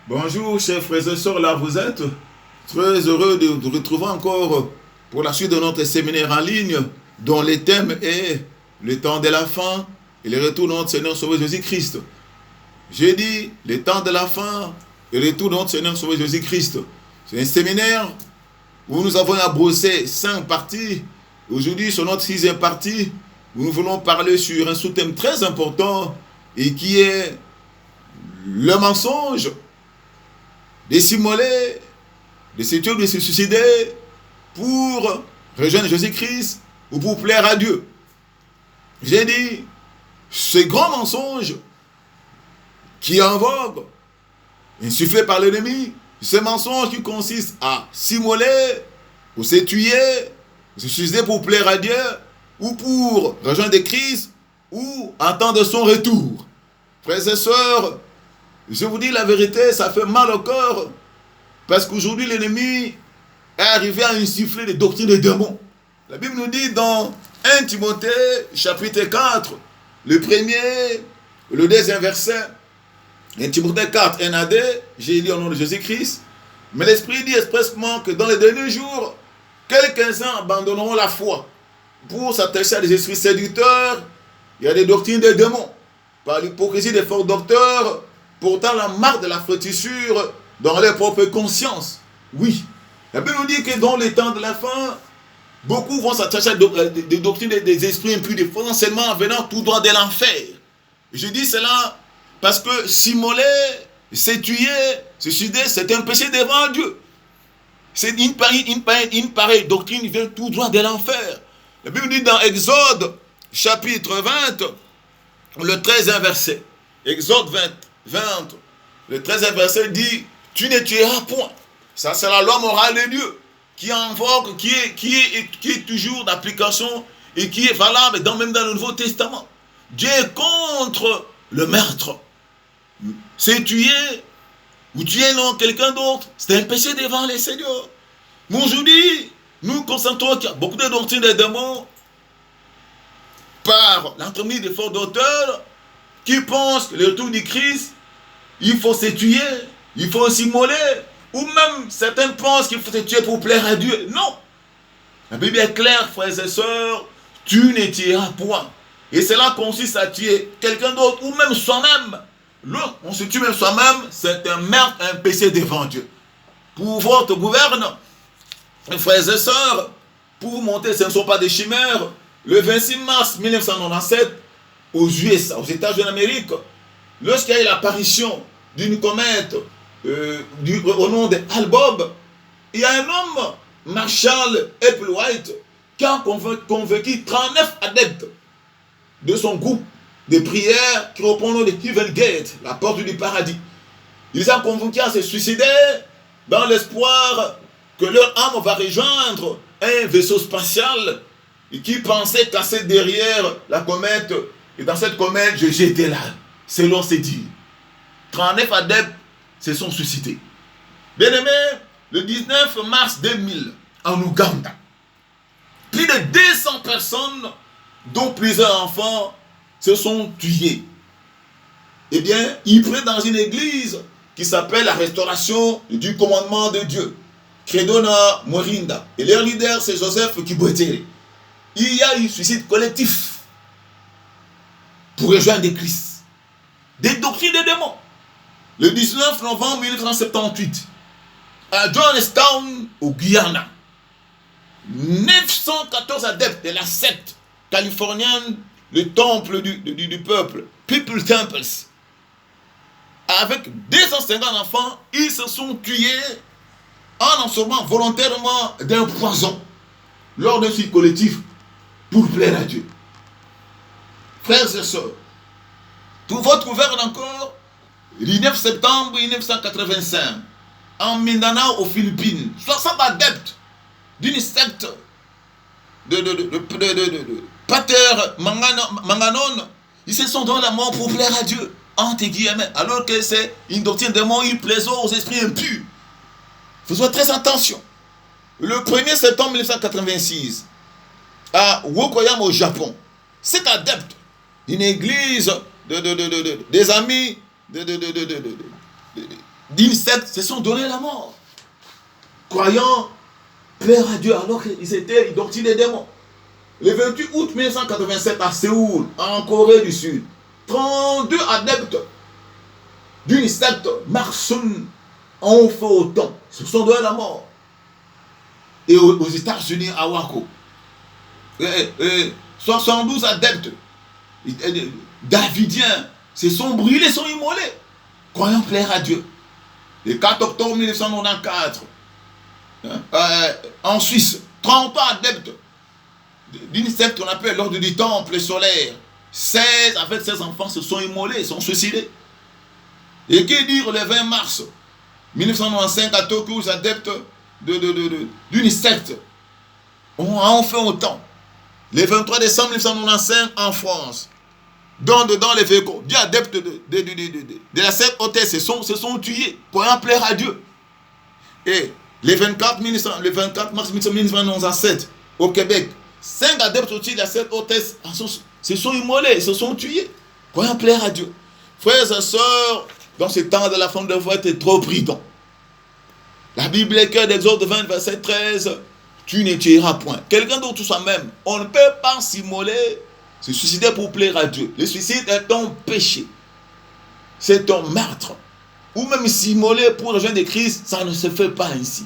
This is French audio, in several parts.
Bonjour, chers frères et sœurs, là vous êtes. Très heureux de vous retrouver encore pour la suite de notre séminaire en ligne, dont le thème est le temps de la fin et le retour de notre Seigneur Sauveur Jésus-Christ. J'ai dit le temps de la fin et le retour de notre Seigneur Sauveur Jésus-Christ. C'est un séminaire où nous avons abrossé 5 parties. Aujourd'hui, sur notre 6e partie, nous voulons parler sur un sous-thème très important et qui est le mensonge, de s'immoler, de se tuer, de se suicider pour rejoindre Jésus-Christ ou pour plaire à Dieu. J'ai dit, ce grand mensonge qui est en vogue, insufflé par l'ennemi, ce mensonge qui consiste à s'immoler, ou se tuer, ou se suicider pour plaire à Dieu, ou pour rejoindre Christ, ou attendre son retour. Frères et sœurs, je vous dis la vérité, ça fait mal au corps, parce qu'aujourd'hui l'ennemi est arrivé à insuffler des doctrines des démons. La Bible nous dit dans 1 Timothée chapitre 4, le premier, le deuxième verset, 1 Timothée 4, 1 à 2, j'ai lu au nom de Jésus-Christ, mais l'Esprit dit expressément que dans les derniers jours, quelques-uns abandonneront la foi pour s'attacher à des esprits séducteurs. Il y a des doctrines des démons, par l'hypocrisie des faux docteurs, portant la marque de la fétissure dans leur propre conscience. Oui, la Bible nous dit que dans les temps de la fin, beaucoup vont s'attacher à des doctrines des esprits impurs, des faux enseignements venant tout droit de l'enfer. Je dis cela parce que s'immoler, se tuer, se suicider, c'est un péché devant Dieu. C'est une pareille doctrine qui vient tout droit de l'enfer. La Bible dit dans Exode chapitre 20, le 13e verset. Exode 20, le 13e verset dit, tu ne tueras point. Ça, c'est la loi morale de Dieu qui invoque, qui est toujours d'application et qui est valable même dans le Nouveau Testament. Dieu est contre le meurtre. C'est tuer ou tuer quelqu'un d'autre, c'est un péché devant les seigneurs. Mais aujourd'hui, nous constatons qu'il y a beaucoup de doctrines des démons par l'entremise des faux docteurs qui pensent que le retour du Christ, il faut se tuer, il faut s'immoler, ou même certains pensent qu'il faut se tuer pour plaire à Dieu. Non. La Bible est claire, frères et sœurs, tu ne tueras point. Et cela consiste à tuer quelqu'un d'autre, ou même soi-même. On se tue même soi-même, c'est un meurtre, un péché devant Dieu. Pour votre gouverne, frères et sœurs, pour vous montrer, ce ne sont pas des chimères, le 26 mars 1997, aux USA, aux États-Unis d'Amérique, lorsqu'il y a eu l'apparition d'une comète au nom de Hale-Bopp, il y a un homme, Marshall Applewhite, qui a convaincu 39 adeptes de son groupe de prière qui reprend le nom de Heaven Gate, la porte du paradis. Ils ont convaincu à se suicider dans l'espoir que leur âme va rejoindre un vaisseau spatial qui pensait casser derrière la comète. Et dans cette comète, j'étais là, selon ces dires. 39 adeptes se sont suicidés. Bien aimé, le 19 mars 2000, en Ouganda, plus de 200 personnes, dont plusieurs enfants, se sont tués. Eh bien, ils prennent dans une église qui s'appelle la Restauration du Commandement de Dieu, Credona Morinda. Et leur leader, c'est Joseph Kibwetere. Il y a eu suicide collectif pour rejoindre Christ. Des doctrines des démons. Le 19 novembre 1978, à Johnstown, au Guyana, 914 adeptes de la secte californienne, le temple du peuple, People Temples, avec 250 enfants, ils se sont tués en absorbant volontairement d'un poison lors d'un suicide collectif pour plaire à Dieu. Frères et sœurs, pour votre gouverne encore, le 9 septembre 1985, en Mindanao, aux Philippines, 60 adeptes d'une secte de Pater Manganon, ils se sont donné la mort pour plaire à Dieu, entre guillemets, alors que c'est une doctrine de mort, il plaise aux esprits impurs. Faisons très attention. Le 1er septembre 1986, à Wokoyama au Japon, 7 adeptes d'une église des amis d'une secte se sont donné la mort. Croyant plaire à Dieu alors qu'ils étaient idolâtres des démons. Le 28 août 1987 à Séoul, en Corée du Sud, 32 adeptes d'une secte Marsun ont fait autant. Se sont donnés la mort. Et aux États-Unis, à Waco, 72 adeptes davidiens se sont brûlés, sont immolés, croyant plaire à Dieu. Le 4 octobre 1994, en Suisse, 30 adeptes d'une secte qu'on appelle l'ordre du temple solaire. 16 enfants se sont immolés, se sont suicidés. Et que dire le 20 mars 1995 à Tokyo, les adeptes d'une secte ont fait autant. Le 23 décembre 1995 en France, dont dedans les véhicules, des adeptes de la secte hôtesse se sont tués pour en plaire à Dieu. Et le 24 mars 1997 au Québec, 5 adeptes aussi de la secte hôtesse se sont immolés, se sont tués pour en plaire à Dieu. Frères et sœurs, dans ce temps de la fin de foi, être trop prudent. La Bible est que d'Exode 20, verset 13, tu ne tueras point. Quelqu'un d'autre soi-même, on ne peut pas s'immoler, se suicider pour plaire à Dieu. Le suicide est un péché. C'est un meurtre. Ou même s'immoler pour rejoindre Christ, ça ne se fait pas ainsi.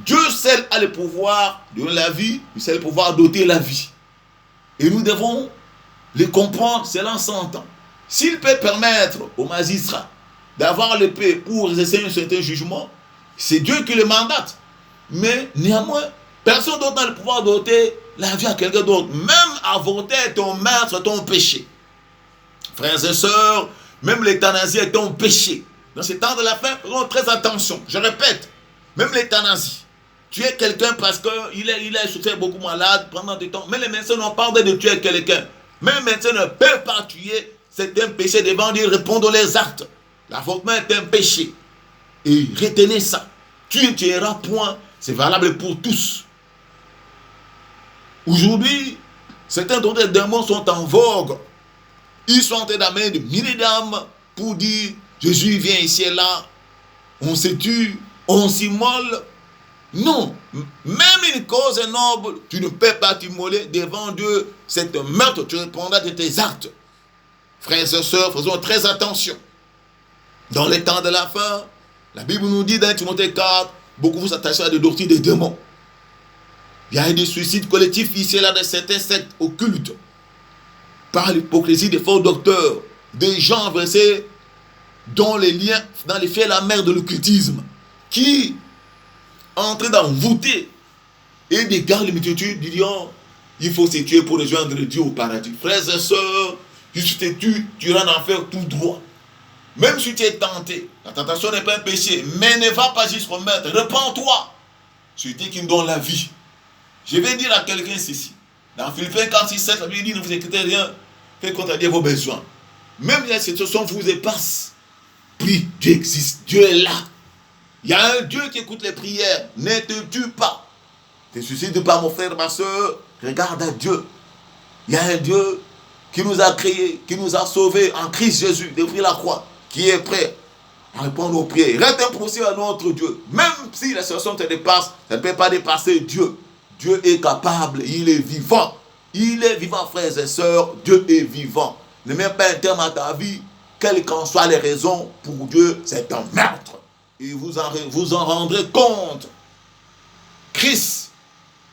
Dieu seul a le pouvoir de donner la vie, il seul le pouvoir d'ôter la vie. Et nous devons le comprendre, cela s'entend. S'il peut permettre aux magistrats d'avoir l'épée pour exercer un certain jugement, c'est Dieu qui le mandate. Mais néanmoins, personne d'autre n'a le pouvoir d'ôter la vie à quelqu'un d'autre. Même avorter est ton meurtre, ton péché. Frères et sœurs, même l'euthanasie est ton péché. Dans ces temps de la fin, faisons très attention. Je répète, même l'euthanasie. Tuer quelqu'un parce qu'il a souffert beaucoup malade pendant du temps. Mais les médecins n'ont pas ordre de tuer quelqu'un. Même les médecins ne peuvent pas tuer. C'est un péché devant Dieu. Répondre les actes. L'avortement est un péché. Et retenez ça. Tu ne tueras point. C'est valable pour tous. Aujourd'hui, certains d'autres démons sont en vogue. Ils sont en train d'amener des milliers d'âmes pour dire Jésus vient ici et là. On se tue, on s'immole. Non, même une cause noble, tu ne peux pas t'immoler devant Dieu. C'est un meurtre, tu répondras de tes actes. Frères et sœurs, faisons très attention. Dans les temps de la fin, la Bible nous dit dans Timothée 4, beaucoup vous attachez à des doctrines des démons. Il y a des suicides collectifs ici et là de certains sectes occultes. Par l'hypocrisie des faux docteurs, des gens versés dans les liens, dans les faits la mer de l'occultisme, qui en train d'envoûter et d'égarer les multitudes, disant il faut se tuer pour rejoindre Dieu au paradis. Frères et sœurs, si tu te tues, tu iras en enfer tout droit. Même si tu es tenté, la tentation n'est pas un péché, mais ne va pas jusqu'au maître. Repends-toi. Celui qui nous donne la vie. Je vais dire à quelqu'un ceci. Dans Philippiens 4:7, la Bible dit ne vous inquiétez rien, faites contrarier vos besoins. Même si la situation vous dépasse, prie, Dieu existe, Dieu est là. Il y a un Dieu qui écoute les prières. Ne te tue pas. Ne te suicide pas, mon frère, ma soeur. Regarde à Dieu. Il y a un Dieu qui nous a créés, qui nous a sauvés en Christ Jésus, depuis la croix, qui est prêt à répondre aux prières. Reste impossible à notre Dieu. Même si la situation te dépasse, ça ne peut pas dépasser Dieu. Dieu est capable, il est vivant. Il est vivant, frères et sœurs. Dieu est vivant. Ne mets pas un terme à ta vie, quelles qu'en soient les raisons, pour Dieu, c'est un meurtre. Et vous en rendrez compte. Christ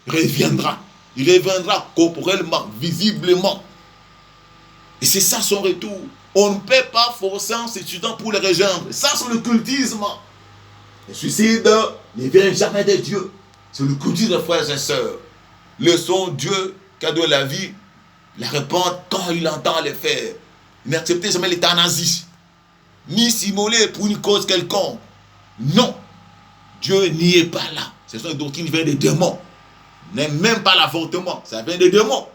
reviendra. Il reviendra corporellement, visiblement. Et c'est ça son retour. On ne peut pas forcer un étudiant pour le rejoindre. Ça, c'est le cultisme. Le suicide ne vient jamais de Dieu. C'est le cultisme, frères et sœurs. Laissons Dieu qui a donné la vie, la répandre quand il entend le faire. N'acceptez jamais l'euthanasie. Ni s'immoler pour une cause quelconque. Non, Dieu n'y est pas là. Ce sont des doctrines qui viennent des démons. N'aime même pas l'avortement, ça vient des démons.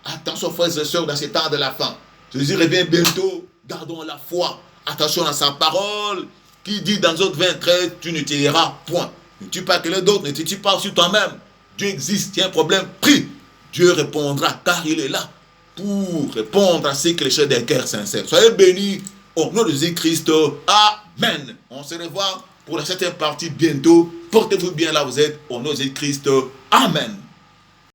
Attention, frères et sœurs, dans ces temps de la fin. Jésus revient bientôt. Gardons la foi. Attention à sa parole qui dit dans Exode 23, tu ne tueras point. Ne tue pas quelqu'un d'autre, ne te tue pas sur toi-même. Dieu existe, il y a un problème, prie. Dieu répondra car il est là pour répondre à ceux qui cherchent des cœurs sincères. Soyez bénis au nom de Jésus-Christ. Amen. On se revoit pour la septième partie bientôt. Portez-vous bien là où vous êtes, au nom de Jésus-Christ. Amen.